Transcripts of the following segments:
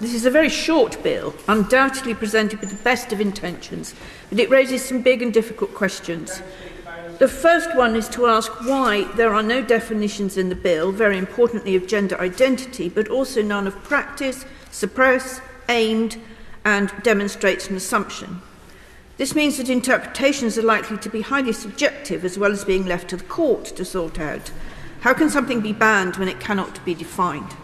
This is a very short bill, undoubtedly presented with the best of intentions, but it raises some big and difficult questions. The first one is to ask why there are no definitions in the bill, very importantly of gender identity, but also none of practice, suppress, aimed, and demonstrates an assumption. This means that interpretations are likely to be highly subjective as well as being left to the court to sort out. How can something be banned when it cannot be defined?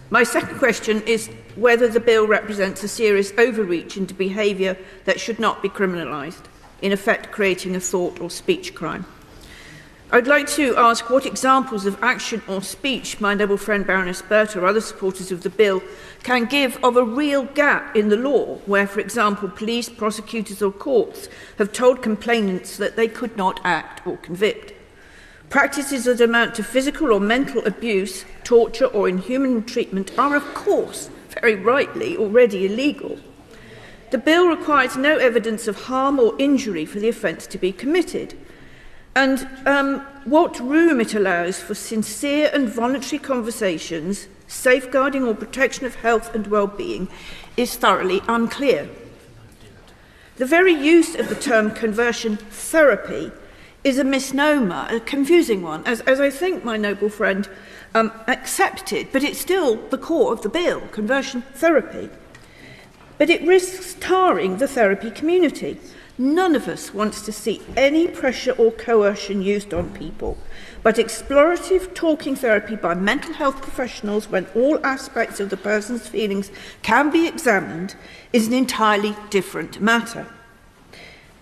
My second question is whether the bill represents a serious overreach into behaviour that should not be criminalised, in effect creating a thought or speech crime. I'd like to ask what examples of action or speech my noble friend Baroness Berta or other supporters of the bill can give of a real gap in the law where, for example, police, prosecutors or courts have told complainants that they could not act or convict. Practices that amount to physical or mental abuse, torture or inhuman treatment are, of course, very rightly already illegal. The bill requires no evidence of harm or injury for the offence to be committed. And what room it allows for sincere and voluntary conversations, safeguarding or protection of health and well-being, is thoroughly unclear. The very use of the term conversion therapy is a misnomer, a confusing one, as I think my noble friend accepted, but it's still the core of the bill, conversion therapy. But it risks tarring the therapy community. None of us wants to see any pressure or coercion used on people, but explorative talking therapy by mental health professionals when all aspects of the person's feelings can be examined is an entirely different matter.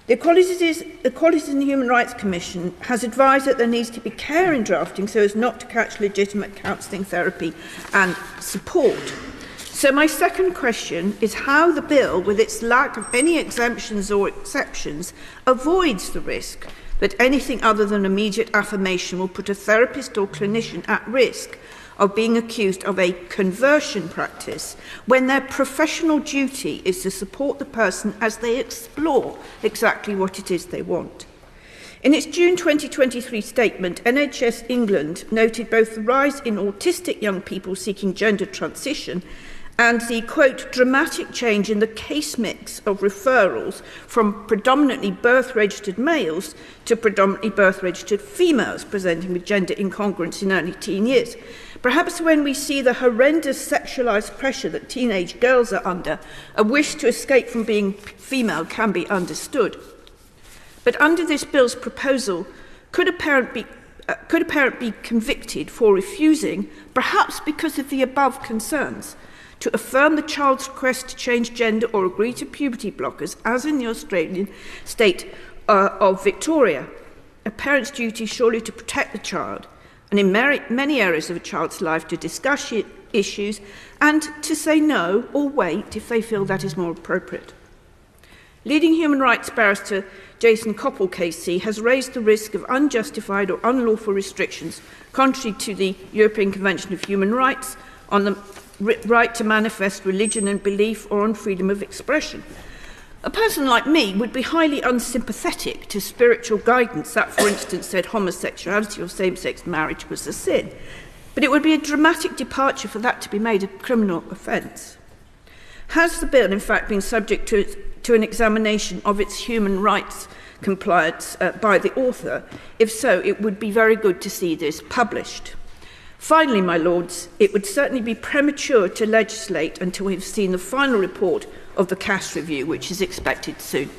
The Equalities and Human Rights Commission has advised that there needs to be care in drafting so as not to catch legitimate counselling, therapy and support. So my second question is how the bill, with its lack of any exemptions or exceptions, avoids the risk that anything other than immediate affirmation will put a therapist or clinician at risk of being accused of a conversion practice when their professional duty is to support the person as they explore exactly what it is they want. In its June 2023 statement, NHS England noted both the rise in autistic young people seeking gender transition and the, quote, dramatic change in the case mix of referrals from predominantly birth-registered males to predominantly birth-registered females presenting with gender incongruence in early teen years. Perhaps when we see the horrendous sexualised pressure that teenage girls are under, a wish to escape from being female can be understood. But under this bill's proposal, could a parent be convicted for refusing, perhaps because of the above concerns, to affirm the child's request to change gender or agree to puberty blockers, as in the Australian state of Victoria? A parent's duty surely to protect the child, and in many areas of a child's life to discuss issues and to say no or wait if they feel that is more appropriate. Leading human rights barrister Jason Koppel KC has raised the risk of unjustified or unlawful restrictions contrary to the European Convention of Human Rights on the right to manifest religion and belief or on freedom of expression. A person like me would be highly unsympathetic to spiritual guidance that, for instance, said homosexuality or same-sex marriage was a sin. But it would be a dramatic departure for that to be made a criminal offence. Has the bill, in fact, been subject to an examination of its human rights compliance by the author? If so, it would be very good to see this published. Finally, my lords, it would certainly be premature to legislate until we've seen the final report of the Cass review, which is expected soon.